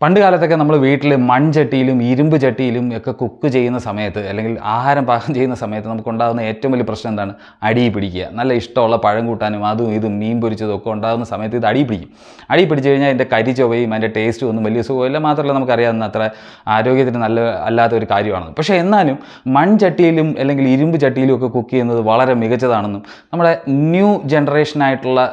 പണ്ട് കാലത്തൊക്കെ നമ്മൾ വീട്ടിൽ മൺചട്ടിയിലും ഇരുമ്പ് ചട്ടിയിലും ഒക്കെ കുക്ക് ചെയ്യുന്ന സമയത്ത് അല്ലെങ്കിൽ ആഹാരം പാകം ചെയ്യുന്ന സമയത്ത് നമുക്കുണ്ടാകുന്ന ഏറ്റവും വലിയ പ്രശ്നം എന്താണ്? അടി പിടിക്കുക. നല്ല ഇഷ്ടമുള്ള പഴം കൂട്ടാനും അതും ഇതും മീൻ പൊരിച്ചതും ഒക്കെ ഉണ്ടാകുന്ന സമയത്ത് ഇത് അടി പിടിക്കും. അടി പിടിച്ച് കഴിഞ്ഞാൽ അതിൻ്റെ കരി ചൊവയും അതിൻ്റെ ടേസ്റ്റും ഒന്നും വലിയ സുഖമില്ല. മാത്രമല്ല നമുക്കറിയാവുന്ന അത്ര ആരോഗ്യത്തിന് നല്ല അല്ലാത്ത ഒരു കാര്യമാണെന്ന്. പക്ഷേ എന്നാലും മൺചട്ടിയിലും അല്ലെങ്കിൽ ഇരുമ്പ് ചട്ടിയിലും ഒക്കെ കുക്ക് ചെയ്യുന്നത് വളരെ മികച്ചതാണെന്നും നമ്മുടെ ന്യൂ ജനറേഷനായിട്ടുള്ള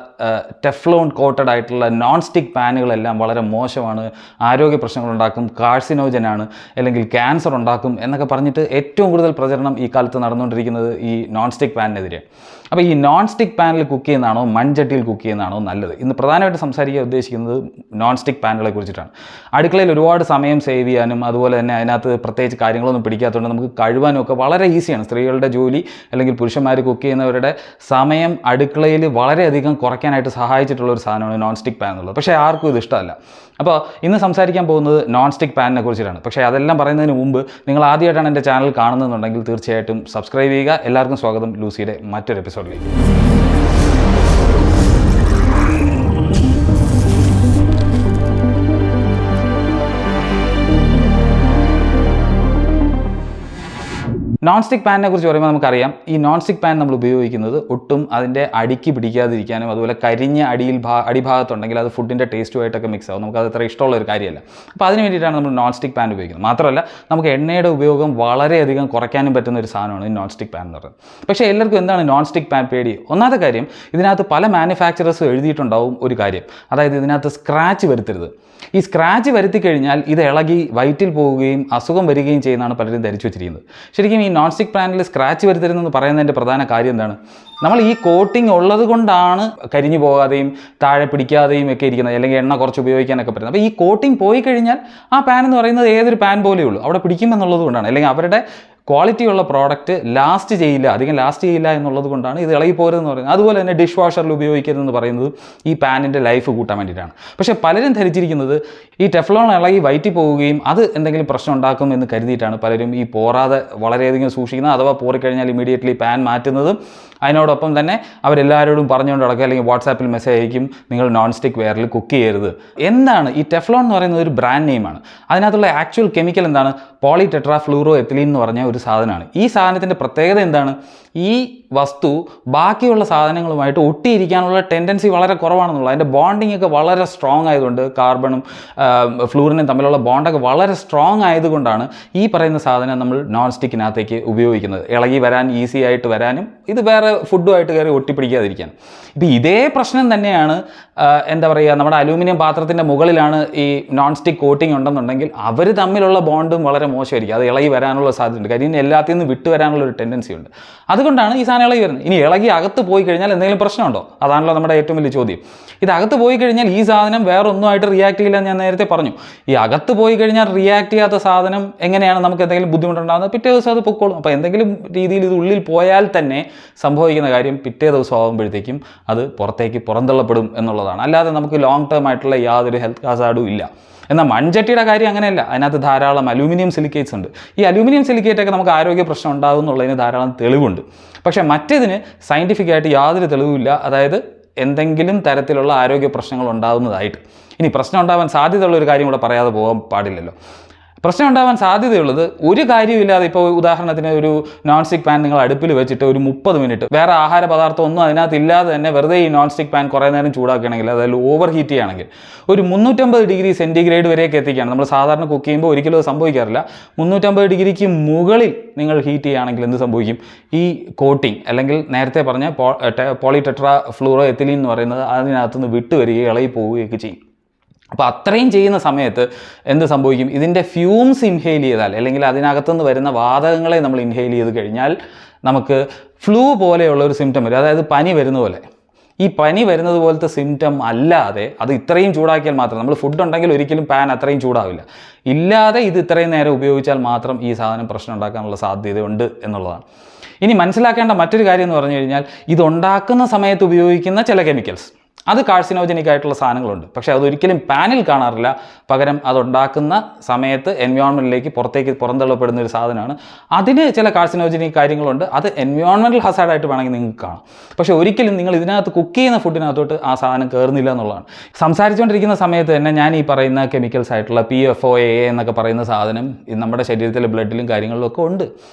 ടെഫ്ലോൺ കോട്ടഡ് ആയിട്ടുള്ള നോൺ സ്റ്റിക്ക് പാനുകളെല്ലാം വളരെ മോശമാണ്, ആരോഗ്യ പ്രശ്നങ്ങളുണ്ടാക്കും, കാർസിനോജനാണ്, അല്ലെങ്കിൽ ക്യാൻസർ ഉണ്ടാക്കും എന്നൊക്കെ പറഞ്ഞിട്ട് ഏറ്റവും കൂടുതൽ പ്രചരണം ഈ കാലത്ത് നടന്നുകൊണ്ടിരിക്കുന്നത് ഈ നോൺ സ്റ്റിക്ക് പാനിനെതിരെയാണ്. അപ്പോൾ ഈ നോൺ സ്റ്റിക്ക് പാനിൽ കുക്ക് ചെയ്യുന്നതാണോ മൺചട്ടിയിൽ കുക്ക് ചെയ്യുന്നതാണോ നല്ലത്? ഇന്ന് പ്രധാനമായിട്ട് സംസാരിക്കാൻ ഉദ്ദേശിക്കുന്നത് നോൺ സ്റ്റിക്ക് പാനുകളെ കുറിച്ചിട്ടാണ്. അടുക്കളയിൽ ഒരുപാട് സമയം സേവ് ചെയ്യാനും അതുപോലെ തന്നെ അതിനകത്ത് പ്രത്യേകിച്ച് കാര്യങ്ങളൊന്നും പിടിക്കാത്തതുകൊണ്ട് നമുക്ക് കഴുകാനും ഒക്കെ വളരെ ഈസിയാണ്. സ്ത്രീകളുടെ ജോലി അല്ലെങ്കിൽ പുരുഷന്മാർ കുക്ക് ചെയ്യുന്നവരുടെ സമയം അടുക്കളയിൽ വളരെയധികം കുറയ്ക്കാനായിട്ട് സഹായിച്ചിട്ടുള്ള ഒരു സാധനമാണ് നോൺ സ്റ്റിക്ക് പാൻ എന്നുള്ളത്. പക്ഷേ ആർക്കും ഇത് ഇഷ്ടമല്ല. അപ്പോൾ ഇന്ന് സംസാരിക്കാൻ പോകുന്നത് നോൺ സ്റ്റിക്ക് പാനിനെ കുറിച്ചിട്ടാണ്. പക്ഷേ അതെല്ലാം പറയുന്നതിന് മുമ്പ് നിങ്ങൾ ആദ്യമായിട്ടാണ് എൻ്റെ ചാനൽ കാണുന്നതെന്നുണ്ടെങ്കിൽ തീർച്ചയായിട്ടും സബ്സ്ക്രൈബ് ചെയ്യുക. എല്ലാവർക്കും സ്വാഗതം ലൂസിയുടെ മറ്റൊരു എപ്പിസോഡിലേക്ക്. നോൺ സ്റ്റിക്ക് പാനിനെ കുറിച്ച് പറയുമ്പോൾ നമുക്കറിയാം, ഈ നോൺ സ്റ്റിക്ക് പാൻ നമ്മൾ ഉപയോഗിക്കുന്നത് ഒട്ടും അതിൻ്റെ അടിക്ക് പിടിക്കാതിരിക്കാനും അതുപോലെ കരിഞ്ഞ അടിഭാഗത്തുണ്ടെങ്കിൽ അത് ഫുഡിൻ്റെ ടേസ്റ്റുമായിട്ടൊക്കെ മിക്സ് ആവും. നമുക്കത് അത്ര ഇഷ്ടമുള്ള ഒരു കാര്യമല്ല. അപ്പോൾ അതിന് വേണ്ടിയിട്ടാണ് നമ്മൾ നോൺ സ്റ്റിക്ക് പാൻ ഉപയോഗിക്കുന്നത്. മാത്രമല്ല നമുക്ക് എണ്ണയുടെ ഉപയോഗം വളരെയധികം കുറയ്ക്കാനും പറ്റുന്ന ഒരു സാധനമാണ് ഈ നോൺ സ്റ്റിക്ക് പാൻ എന്ന് പറയുന്നത്. പക്ഷേ എല്ലാവർക്കും എന്താണ് നോൺ സ്റ്റിക്ക് പാൻ പേടി? ഒന്നാമത്തെ കാര്യം, ഇതിനകത്ത് പല മാനുഫാക്ചറേഴ്സും എഴുതിയിട്ടുണ്ടാവും ഒരു കാര്യം, അതായത് ഇതിനകത്ത് സ്ക്രാച്ച് വരുത്തരുത്. ഈ സ്ക്രാച്ച് വരുത്തി കഴിഞ്ഞാൽ ഇത് ഇളകി വയറ്റിൽ പോവുകയും അസുഖം വരികയും ചെയ്യുന്നതാണ് പലരും ധരിച്ചു വെച്ചിരിക്കുന്നത്. ശരിക്കും ഈ നോൺ സ്റ്റിക്ക് പാനിൽ സ്ക്രാച്ച് വരുത്തരുതെന്ന് പറയുന്നതിൻ്റെ പ്രധാന കാര്യം എന്താണ്? നമ്മൾ ഈ കോട്ടിംഗ് ഉള്ളത് കൊണ്ടാണ് കരിഞ്ഞു പോകാതെയും താഴെ പിടിക്കാതെയും ഒക്കെ ഇരിക്കുന്നത്, അല്ലെങ്കിൽ എണ്ണ കുറച്ച് ഉപയോഗിക്കാനൊക്കെ പറ്റുന്നത്. അപ്പോൾ ഈ കോട്ടിംഗ് പോയി കഴിഞ്ഞാൽ ആ പാൻ എന്ന് പറയുന്നത് ഏതൊരു പാൻ പോലെയേ ഉള്ളൂ, അവിടെ പിടിക്കുമെന്നുള്ളത് കൊണ്ടാണ്. അല്ലെങ്കിൽ അവരുടെ ക്വാളിറ്റിയുള്ള പ്രോഡക്റ്റ് അധികം ലാസ്റ്റ് ചെയ്യില്ല എന്നുള്ളത് കൊണ്ടാണ് ഇത് ഇളകി പോരുതെന്ന് പറയുന്നത്. അതുപോലെ തന്നെ ഡിഷ് വാഷറിൽ ഉപയോഗിക്കരുതെന്ന് പറയുന്നത് ഈ പാനിൻ്റെ ലൈഫ് കൂട്ടാൻ വേണ്ടിയിട്ടാണ്. പക്ഷേ പലരും ധരിച്ചിരിക്കുന്നത് ഈ ടെഫ്ലോൺ ഇളകി വയറ്റി പോവുകയും അത് എന്തെങ്കിലും പ്രശ്നം ഉണ്ടാക്കും എന്ന് കരുതിയിട്ടാണ് പലരും ഈ പോറാതെ വളരെയധികം സൂക്ഷിക്കുന്നത്. അഥവാ പോറിക്കഴിഞ്ഞാൽ ഇമീഡിയറ്റ്ലി പാൻ മാറ്റുന്നതും അതിനോടൊപ്പം തന്നെ അവരെല്ലാവരോടും പറഞ്ഞുകൊണ്ട് നടക്കുക, അല്ലെങ്കിൽ വാട്സാപ്പിൽ മെസ്സേജ് അയക്കും, നിങ്ങൾ നോൺ സ്റ്റിക്ക് വെയറിൽ കുക്ക് ചെയ്യരുത്. എന്താണ് ഈ ടെഫ്ലോൺ എന്ന് പറയുന്നത്? ഒരു ബ്രാൻഡ് നെയിമാണ്. അതിനകത്തുള്ള ആക്ച്വൽ കെമിക്കൽ എന്താണ്? പോളിടെട്രാഫ്ലൂറോഎത്തിലീൻ എന്ന് പറഞ്ഞ ഒരു സാധനമാണ്. ഈ സാധനത്തിൻ്റെ പ്രത്യേകത എന്താണ്? ഈ വസ്തു ബാക്കിയുള്ള സാധനങ്ങളുമായിട്ട് ഒട്ടിയിരിക്കാനുള്ള ടെൻഡൻസി വളരെ കുറവാണെന്നുള്ളത്. അതിൻ്റെ ബോണ്ടിങ് ഒക്കെ വളരെ സ്ട്രോങ് ആയതുകൊണ്ട്, കാർബണും ഫ്ലൂറിനും തമ്മിലുള്ള ബോണ്ടൊക്കെ വളരെ സ്ട്രോങ് ആയതുകൊണ്ടാണ് ഈ പറയുന്ന സാധനം നമ്മൾ നോൺ സ്റ്റിക്കിനകത്തേക്ക് ഉപയോഗിക്കുന്നത്. ഇളകി വരാൻ, ഈസി ആയിട്ട് വരാനും, ഇത് വേറെ ഫുഡുമായിട്ട് കയറി ഒട്ടിപ്പിടിക്കാതിരിക്കാൻ. ഇപ്പം ഇതേ പ്രശ്നം തന്നെയാണ് നമ്മുടെ അലൂമിനിയം പാത്രത്തിൻ്റെ മുകളിലാണ് ഈ നോൺ സ്റ്റിക്ക് കോട്ടിംഗ് ഉണ്ടെന്നുണ്ടെങ്കിൽ അവർ തമ്മിലുള്ള ബോണ്ടും വളരെ മോശമായിരിക്കും. അത് ഇളകി വരാനുള്ള സാധ്യതയുണ്ട്. കാര്യം എല്ലാത്തിൽ നിന്ന് വിട്ടു വരാനുള്ള ഒരു ടെൻഡൻസി ഉണ്ട്. അതുകൊണ്ടാണ് ഈ സാധനം ഇളകി വരുന്നത്. ഇനി ഇളകി അകത്ത് പോയി കഴിഞ്ഞാൽ എന്തെങ്കിലും പ്രശ്നമുണ്ടോ? അതാണല്ലോ നമ്മുടെ ഏറ്റവും വലിയ ചോദ്യം. ഇത് അകത്ത് പോയി കഴിഞ്ഞാൽ ഈ സാധനം വേറെ ഒന്നുമായിട്ട് റിയാക്ട് ചെയ്യില്ല. ഞാൻ നേരത്തെ പറഞ്ഞു, ഈ അകത്ത് പോയി കഴിഞ്ഞാൽ റിയാക്ട് ചെയ്യാത്ത സാധനം എങ്ങനെയാണ് നമുക്ക് എന്തെങ്കിലും ബുദ്ധിമുട്ടുണ്ടാകുന്നത്? പിറ്റേ ദിവസം അത് പൊക്കോളും. അപ്പോൾ എന്തെങ്കിലും രീതിയിൽ ഇത് ഉള്ളിൽ പോയാൽ തന്നെ സംഭവിക്കുന്ന കാര്യം പിറ്റേ ദിവസം ആകുമ്പോഴത്തേക്കും അത് പുറന്തള്ളപ്പെടും എന്നുള്ളതാണ്. അല്ലാതെ നമുക്ക് ലോങ് ടേം ആയിട്ടുള്ള യാതൊരു ഹെൽത്ത് ഹാസാർഡും ഇല്ല. എന്നാൽ മൺചട്ടിയുടെ കാര്യം അങ്ങനെയല്ല. അതിനകത്ത് ധാരാളം അലൂമിനിയം സിലിക്കേറ്റ്സ് ഉണ്ട്. ഈ അലൂമിനിയം സിലിക്കേറ്റൊക്കെ നമുക്ക് ആരോഗ്യ പ്രശ്നം ഉണ്ടാകും എന്നുള്ളതിന് ധാരാളം തെളിവുണ്ട്. പക്ഷേ മറ്റേതിന് സയൻറ്റിഫിക്കായിട്ട് യാതൊരു തെളിവുമില്ല, അതായത് എന്തെങ്കിലും തരത്തിലുള്ള ആരോഗ്യ പ്രശ്നങ്ങൾ ഉണ്ടാകുന്നതായിട്ട്. ഇനി പ്രശ്നം ഉണ്ടാവാൻ സാധ്യതയുള്ള ഒരു കാര്യം കൂടെ പറയാതെ പോകാൻ പാടില്ലല്ലോ. പ്രശ്നം ഉണ്ടാവാൻ സാധ്യതയുള്ളത് ഒരു കാര്യമില്ലാതെ, ഇപ്പോൾ ഉദാഹരണത്തിന് ഒരു നോൺ സ്റ്റിക്ക് പാൻ നിങ്ങൾ അടുപ്പിൽ വെച്ചിട്ട് ഒരു 30 മിനിറ്റ് വേറെ ആഹാര പദാർത്ഥം ഒന്നും അതിനകത്ത് ഇല്ലാതെ തന്നെ വെറുതെ ഈ നോൺ സ്റ്റിക്ക് പാൻ കുറേ നേരം ചൂടാക്കുകയാണെങ്കിൽ, അതായത് ഓവർ ഹീറ്റ് ചെയ്യുകയാണെങ്കിൽ ഒരു 350 ഡിഗ്രി സെൻറ്റിഗ്രേഡ് വരെയൊക്കെ എത്തിക്കുകയാണ്. നമ്മൾ സാധാരണ കുക്ക് ചെയ്യുമ്പോൾ ഒരിക്കലും അത് സംഭവിക്കാറില്ല. 350 ഡിഗ്രിക്ക് മുകളിൽ നിങ്ങൾ ഹീറ്റ് ചെയ്യുകയാണെങ്കിൽ എന്ത് സംഭവിക്കും? ഈ കോട്ടിംഗ് അല്ലെങ്കിൽ നേരത്തെ പറഞ്ഞ പോളിടെട്രാഫ്ലൂറോഎത്തിലീൻ എന്ന് പറയുന്നത് അതിനകത്തുനിന്ന് വിട്ടുവരികയും ഇളകി പോവുകയൊക്കെ ചെയ്യും. അപ്പോൾ അത്രയും ചെയ്യുന്ന സമയത്ത് എന്ത് സംഭവിക്കും? ഇതിൻ്റെ ഫ്യൂംസ് ഇൻഹെയിൽ ചെയ്താൽ, അല്ലെങ്കിൽ അതിനകത്തുനിന്ന് വരുന്ന വാതകങ്ങളെ നമ്മൾ ഇൻഹെയിൽ ചെയ്ത് കഴിഞ്ഞാൽ നമുക്ക് ഫ്ലൂ പോലെയുള്ള ഒരു സിംറ്റം വരും. അതായത് പനി വരുന്ന പോലെ. ഈ പനി വരുന്നത് പോലത്തെ സിംറ്റം അല്ലാതെ, അത് ഇത്രയും ചൂടാക്കിയാൽ മാത്രം, നമ്മൾ ഫുഡ് ഉണ്ടെങ്കിൽ ഒരിക്കലും പാൻ അത്രയും ചൂടാവില്ല. ഇല്ലാതെ ഇത് ഇത്രയും നേരം ഉപയോഗിച്ചാൽ മാത്രം ഈ സാധനം പ്രശ്നം ഉണ്ടാക്കാനുള്ള സാധ്യതയുണ്ട് എന്നുള്ളതാണ്. ഇനി മനസ്സിലാക്കേണ്ട മറ്റൊരു കാര്യം എന്ന് പറഞ്ഞു കഴിഞ്ഞാൽ, ഇതുണ്ടാക്കുന്ന സമയത്ത് ഉപയോഗിക്കുന്ന ചില കെമിക്കൽസ്, അത് കാർസിനോജനിക് ആയിട്ടുള്ള സാധനങ്ങളുണ്ട്. പക്ഷേ അതൊരിക്കലും പാനിൽ കാണാറില്ല. പകരം അതുണ്ടാക്കുന്ന സമയത്ത് എൻവയോൺമെൻറ്റിലേക്ക് പുറന്തള്ളപ്പെടുന്ന ഒരു സാധനമാണ്. അതിന് ചില കാർസിനോജനിക് കാര്യങ്ങളുണ്ട്. അത് എൻവയോൺമെൻറ്റൽ ഹസാർഡായിട്ട് വേണമെങ്കിൽ നിങ്ങൾക്ക് കാണാം. പക്ഷേ ഒരിക്കലും നിങ്ങൾ ഇതിനകത്ത് കുക്ക് ചെയ്യുന്ന ഫുഡിനകത്തോട്ട് ആ സാധനം കയറുന്നില്ല എന്നുള്ളതാണ്. സംസാരിച്ചുകൊണ്ടിരിക്കുന്ന സമയത്ത് തന്നെ ഞാൻ ഈ പറയുന്ന കെമിക്കൽസ് ആയിട്ടുള്ള PFOA എന്നൊക്കെ പറയുന്ന സാധനം നമ്മുടെ ശരീരത്തിലെ ബ്ലഡിലും കാര്യങ്ങളിലും ഒക്കെ ഉണ്ട്.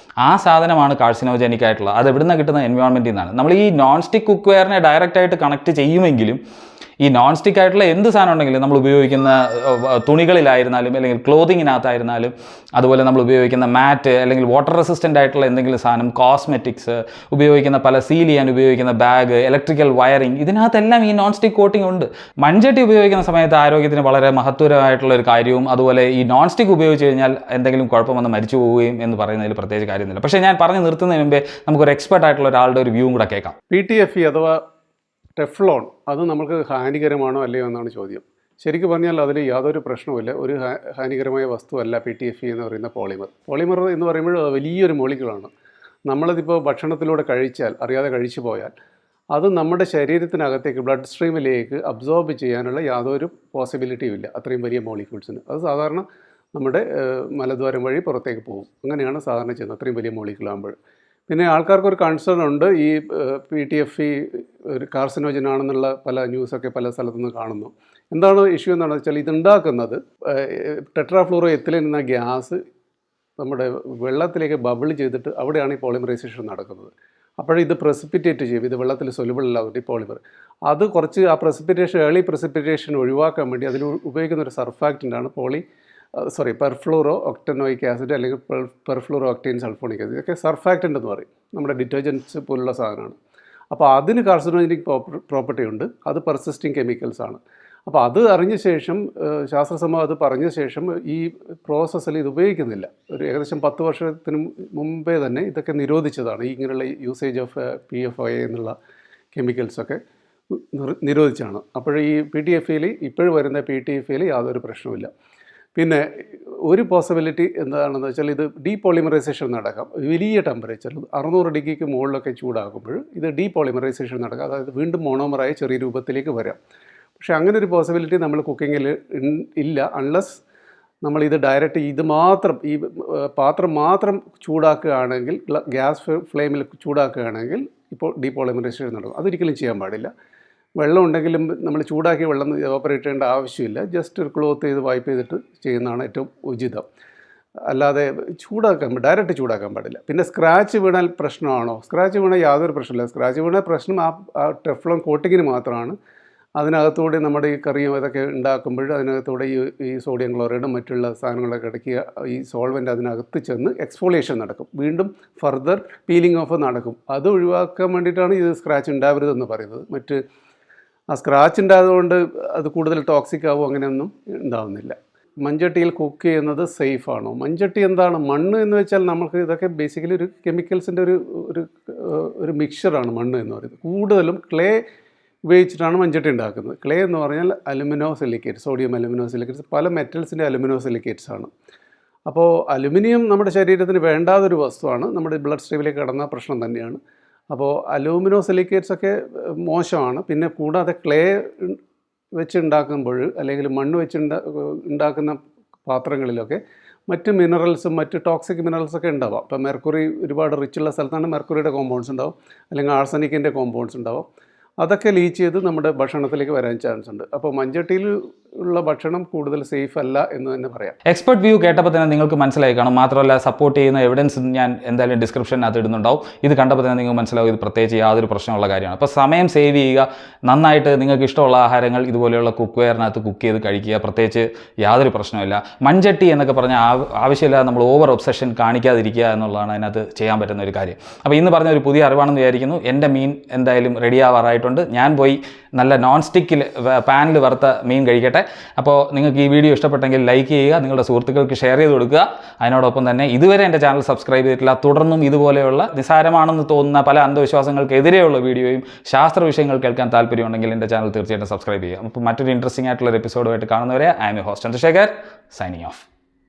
ആ സാധനമാണ് കാർസിനോജനിക് ആയിട്ടുള്ളത്. അത് എവിടെ നിന്ന് കിട്ടുന്ന എൻവയോൺമെൻറ്റിൽ നിന്നാണ്. നമ്മൾ ഈ നോൺ സ്റ്റിക്ക് കുക്ക് വെയറിനെ ഡയറക്റ്റായിട്ട് കണക്ട് ചെയ്യുമെങ്കിലും ഈ നോൺ സ്റ്റിക്ക് ആയിട്ടുള്ള എന്ത് സാധനം ഉണ്ടെങ്കിലും നമ്മൾ ഉപയോഗിക്കുന്ന തുണികളിലായിരുന്നാലും അല്ലെങ്കിൽ ക്ലോത്തിങ്ങിനകത്തായിരുന്നാലും അതുപോലെ നമ്മൾ ഉപയോഗിക്കുന്ന മാറ്റ് അല്ലെങ്കിൽ വാട്ടർ റെസിസ്റ്റൻ്റ് ആയിട്ടുള്ള എന്തെങ്കിലും സാധനം, കോസ്മെറ്റിക്സ് ഉപയോഗിക്കുന്ന സീൽ ചെയ്യാൻ ഉപയോഗിക്കുന്ന ബാഗ്, ഇലക്ട്രിക്കൽ വയറിങ്, ഇതിനകത്തെല്ലാം ഈ നോൺ സ്റ്റിക്ക് കോട്ടിംഗ് ഉണ്ട്. മൺചട്ടി ഉപയോഗിക്കുന്ന സമയത്ത് ആരോഗ്യത്തിന് വളരെ മഹത്വരമായിട്ടുള്ള ഒരു കാര്യവും അതുപോലെ ഈ നോൺ സ്റ്റിക്ക് ഉപയോഗിച്ച് കഴിഞ്ഞാൽ എന്തെങ്കിലും കുഴപ്പം വന്ന് മരിച്ചു പോവുകയും എന്ന് പറയുന്നതിൽ പ്രത്യേകിച്ച് കാര്യമൊന്നുമില്ല. പക്ഷേ ഞാൻ പറഞ്ഞു നിർത്തുന്നതിന് മുമ്പേ നമുക്കൊരു എക്സ്പെർട്ട് ആയിട്ടുള്ള ഒരാളുടെ ഒരു വ്യൂവും കൂടെ കേൾക്കാം. PTFE അഥവാ ടെഫ്ലോൺ അത് നമുക്ക് ഹാനികരമാണോ അല്ലയോ എന്നാണ് ചോദ്യം. ശരിക്കും പറഞ്ഞാൽ അതിൽ യാതൊരു പ്രശ്നവുമില്ല. ഒരു ഹാനികരമായ വസ്തുവല്ല PTFE എന്ന് പറയുന്ന പോളിമർ എന്ന് പറയുമ്പോൾ വലിയൊരു മോളിക്യൂളാണ്. നമ്മളതിപ്പോൾ ഭക്ഷണത്തിലൂടെ കഴിച്ചാൽ, അറിയാതെ കഴിച്ചു പോയാൽ അത് നമ്മുടെ ശരീരത്തിനകത്തേക്ക് ബ്ലഡ് സ്ട്രീമിലേക്ക് അബ്സോർബ് ചെയ്യാനുള്ള യാതൊരു പോസിബിലിറ്റിയും ഇല്ല അത്രയും വലിയ മോളിക്യൂൾസിന്. അത് സാധാരണ നമ്മുടെ മലദ്വാരം വഴി പുറത്തേക്ക് പോകും. അങ്ങനെയാണ് സാധാരണ ചെയ്യുന്നത് അത്രയും വലിയ മോളിക്യൂളാകുമ്പോൾ. പിന്നെ ആൾക്കാർക്കൊരു കൺസേൺ ഉണ്ട്, ഈ PTFE ഒരു കാർസിനോജൻ ആണെന്നുള്ള പല ന്യൂസൊക്കെ പല സ്ഥലത്തുനിന്ന് കാണുന്നു. എന്താണ് ഇഷ്യൂ എന്താണെന്ന് വെച്ചാൽ ഇതുണ്ടാക്കുന്നത് ടെട്രാഫ്ലൂറോ എത്തിലിൻ എന്ന ഗ്യാസ് നമ്മുടെ വെള്ളത്തിലേക്ക് ബബിൾ ചെയ്തിട്ട് അവിടെയാണ് ഈ പോളിമറൈസേഷൻ നടക്കുന്നത്. അപ്പോഴിത് പ്രസിപ്പിറ്റേറ്റ് ചെയ്യും. ഇത് വെള്ളത്തിൽ സൊല്യൂബിൾ അല്ലാതെ ഈ പോളിമർ അത് കുറച്ച് ആ ഏർലി പ്രസിപ്പിറ്റേഷൻ ഒഴിവാക്കാൻ വേണ്ടി അതിൽ ഉപയോഗിക്കുന്ന ഒരു സർഫാക്റ്റൻ്റാണ് പെർഫ്ലൂറോ ഒക്ടനോയിക് ആസിഡ് അല്ലെങ്കിൽ പെർഫ്ലൂറോ ഒക്ടൈൻ സൾഫോണിക് ആസിഡ്. ഇതൊക്കെ സർഫാക്റ്റൻ്റ് എന്ന് പറയും. നമ്മുടെ ഡിറ്റർജൻറ്റ്സ് പോലുള്ള സാധനമാണ്. അപ്പോൾ അതിന് കാർസിനോജനിക് പ്രോപ്പർട്ടി ഉണ്ട്. അത് പെർസിസ്റ്റിംഗ് കെമിക്കൽസ് ആണ്. അപ്പോൾ അത് അറിഞ്ഞ ശേഷം ശാസ്ത്രസമൂഹം അത് പറഞ്ഞ ശേഷം ഈ പ്രോസസ്സിൽ ഇത് ഉപയോഗിക്കുന്നില്ല. ഒരു ഏകദേശം 10 വർഷത്തിന് മുമ്പേ തന്നെ ഇതൊക്കെ നിരോധിച്ചതാണ്. ഇങ്ങനെയുള്ള യൂസേജ് ഓഫ് PFOA എന്നുള്ള കെമിക്കൽസൊക്കെ നിരോധിച്ചാണ്. അപ്പോൾ ഈ PTFEയിൽ ഇപ്പോഴും വരുന്ന PTFEയിൽ യാതൊരു പ്രശ്നവുമില്ല. പിന്നെ ഒരു പോസിബിലിറ്റി എന്താണെന്ന് വെച്ചാൽ ഇത് ഡീപോളിമറൈസേഷൻ നടക്കാം. വലിയ ടെമ്പറേച്ചറിൽ 600 ഡിഗ്രിക്ക് മുകളിലൊക്കെ ചൂടാക്കുമ്പോൾ ഇത് ഡീപോളിമറൈസേഷൻ നടക്കാം. അതായത് വീണ്ടും മോണോമറായ ചെറിയ രൂപത്തിലേക്ക് വരാം. പക്ഷേ അങ്ങനെ ഒരു പോസിബിലിറ്റി നമ്മൾ കുക്കിങ്ങിൽ ഇല്ല. അൺലെസ് നമ്മളിത് ഡയറക്റ്റ് ഈ പാത്രം മാത്രം ചൂടാക്കുകയാണെങ്കിൽ, ഗ്യാസ് ഫ്ലെയിമിൽ ചൂടാക്കുകയാണെങ്കിൽ ഇപ്പോൾ ഡീപോളിമറൈസേഷൻ നടക്കും. അതൊരിക്കലും ചെയ്യാൻ പാടില്ല. വെള്ളം ഉണ്ടെങ്കിലും നമ്മൾ ചൂടാക്കിയ വെള്ളം എവാപ്പറേറ്റ് ചെയ്യേണ്ട ആവശ്യമില്ല. ജസ്റ്റ് ഒരു ക്ലോത്ത് ചെയ്ത് വൈപ്പ് ചെയ്തിട്ട് ചെയ്യുന്നതാണ് ഏറ്റവും ഉചിതം. അല്ലാതെ ഡയറക്റ്റ് ചൂടാക്കാൻ പാടില്ല. പിന്നെ സ്ക്രാച്ച് വീണാൽ പ്രശ്നമാണോ? സ്ക്രാച്ച് വീണാൽ യാതൊരു പ്രശ്നമില്ല. സ്ക്രാച്ച് വീണാൽ പ്രശ്നം ആ ടെഫ്ലോൺ കോട്ടിങ്ങിന് മാത്രമാണ്. അതിനകത്തൂടെ നമ്മുടെ ഈ കറിയും ഇതൊക്കെ ഉണ്ടാക്കുമ്പോൾ അതിനകത്തൂടെ ഈ സോഡിയം ക്ലോറൈഡും മറ്റുള്ള സാധനങ്ങളൊക്കെ ഇടയ്ക്ക് ഈ സോൾവെൻ്റ് അതിനകത്ത് ചെന്ന് എക്സ്ഫോളിയേഷൻ നടക്കും. വീണ്ടും ഫർദർ പീലിംഗ് ഓഫ് നടക്കും. അത് ഒഴിവാക്കാൻ വേണ്ടിയിട്ടാണ് ഇത് സ്ക്രാച്ച് ഉണ്ടാവരുതെന്ന് പറയുന്നത്. ആ സ്ക്രാച്ച് ഉണ്ടായതുകൊണ്ട് അത് കൂടുതൽ ടോക്സിക് ആവും അങ്ങനെയൊന്നും ഉണ്ടാവുന്നില്ല. മൺചട്ടിയിൽ കുക്ക് ചെയ്യുന്നത് സേഫാണോ? മൺചട്ടി എന്താണ്? മണ്ണ് എന്ന് വെച്ചാൽ നമുക്ക് ഇതൊക്കെ ബേസിക്കലി ഒരു കെമിക്കൽസിൻ്റെ ഒരു മിക്സറാണ് മണ്ണ് എന്ന് പറയുന്നത്. കൂടുതലും ക്ലേ ഉപയോഗിച്ചിട്ടാണ് മൺചട്ടി ഉണ്ടാക്കുന്നത്. ക്ലേ എന്ന് പറഞ്ഞാൽ alumino silicate, sodium alumino silicates, പല മെറ്റൽസിൻ്റെ അലുമിനോ സിലിക്കേറ്റ്സ് ആണ്. അപ്പോൾ അലുമിനിയം നമ്മുടെ ശരീരത്തിന് വേണ്ടാതൊരു വസ്തുവാണ്. നമ്മുടെ ബ്ലഡ് സ്ട്രീമിലേക്ക് കടന്ന പ്രശ്നം തന്നെയാണ്. അപ്പോൾ അലൂമിനോ സിലിക്കേറ്റ്സ് ഒക്കെ മോശമാണ്. പിന്നെ കൂടാതെ ക്ലേ വെച്ച് ഉണ്ടാക്കുമ്പോൾ അല്ലെങ്കിൽ മണ്ണ് വെച്ച് ഉണ്ടാക്കുന്ന പാത്രങ്ങളിലൊക്കെ മറ്റ് മിനറൽസും മറ്റ് ടോക്സിക് മിനറൽസൊക്കെ ഉണ്ടാവാം. ഇപ്പോൾ മെർക്കുറി ഒരുപാട് റിച്ചുള്ള സ്ഥലത്താണ് മെർക്കുറിയുടെ കോമ്പൗണ്ട്സ് ഉണ്ടാവും, അല്ലെങ്കിൽ ആർസനിക്കിൻ്റെ കോമ്പൗണ്ട്സ് ഉണ്ടാവും. അതൊക്കെ ലീച്ച് ചെയ്ത് നമ്മുടെ ഭക്ഷണത്തിലേക്ക് വരാൻ ചാൻസ് ഉണ്ട്. അപ്പോൾ മൺചട്ടിയിൽ ഉള്ള ഭക്ഷണം കൂടുതൽ സേഫ് അല്ല എന്ന് തന്നെ പറയാം. എക്സ്പെർട്ട് വ്യൂ കേട്ടപ്പോൾ തന്നെ നിങ്ങൾക്ക് മനസ്സിലായി കാണും. മാത്രമല്ല സപ്പോർട്ട് ചെയ്യുന്ന എവിഡൻസ് ഞാൻ എന്തായാലും ഡിസ്ക്രിപ്ഷനകത്ത് ഇടുന്നുണ്ടാവും. ഇത് കണ്ടപ്പോൾ തന്നെ നിങ്ങൾക്ക് മനസ്സിലാവും ഇത് പ്രത്യേകിച്ച് യാതൊരു പ്രശ്നമുള്ള കാര്യമാണ്. അപ്പോൾ സമയം സേവ് ചെയ്യുക, നന്നായിട്ട് നിങ്ങൾക്ക് ഇഷ്ടമുള്ള ആഹാരങ്ങൾ ഇതുപോലെയുള്ള കുക്ക് വെയറിനകത്ത് കുക്ക് ചെയ്ത് കഴിക്കുക. പ്രത്യേകിച്ച് യാതൊരു പ്രശ്നമില്ല. മൺചട്ടി എന്നൊക്കെ പറഞ്ഞാൽ ആവശ്യമില്ലാതെ നമ്മൾ ഓവർ ഒബ്സഷൻ കാണിക്കാതിരിക്കുക എന്നുള്ളതാണ് അതിനകത്ത് ചെയ്യാൻ പറ്റുന്ന ഒരു കാര്യം. അപ്പോൾ ഇന്ന് പറഞ്ഞ ഒരു പുതിയ അറിവാണെന്ന് വിചാരിക്കുന്നു. എൻ്റെ മീൻ എന്തായാലും റെഡി ആവാറായിട്ടുണ്ട്. ഞാൻ പോയി നല്ല നോൺ സ്റ്റിക്കിൽ പാനിൽ വറുത്ത മീൻ കഴിക്കട്ടെ. അപ്പോൾ നിങ്ങൾക്ക് ഈ വീഡിയോ ഇഷ്ടപ്പെട്ടെങ്കിൽ ലൈക്ക് ചെയ്യുക, നിങ്ങളുടെ സുഹൃത്തുക്കൾക്ക് ഷെയർ ചെയ്ത് കൊടുക്കുക. അതിനോടൊപ്പം തന്നെ ഇതുവരെ എൻ്റെ ചാനൽ സബ്സ്ക്രൈബ് ചെയ്തിട്ടില്ല, തുടർന്നും ഇതുപോലെയുള്ള നിസ്സാരമാണെന്ന് തോന്നുന്ന പല അന്ധവിശ്വാസങ്ങൾക്കെതിരെയുള്ള വീഡിയോയും ശാസ്ത്ര വിഷയങ്ങൾ കേൾക്കാൻ താല്പര്യമുണ്ടെങ്കിൽ എൻ്റെ ചാനൽ തീർച്ചയായിട്ടും സബ്സ്ക്രൈബ് ചെയ്യുക. അപ്പോൾ മറ്റൊരു ഇൻട്രസ്റ്റിംഗ് ആയിട്ടുള്ള എപ്പിസോഡുമായിട്ട് കാണുന്നവരെ I am your host Chandrashekhar, signing of.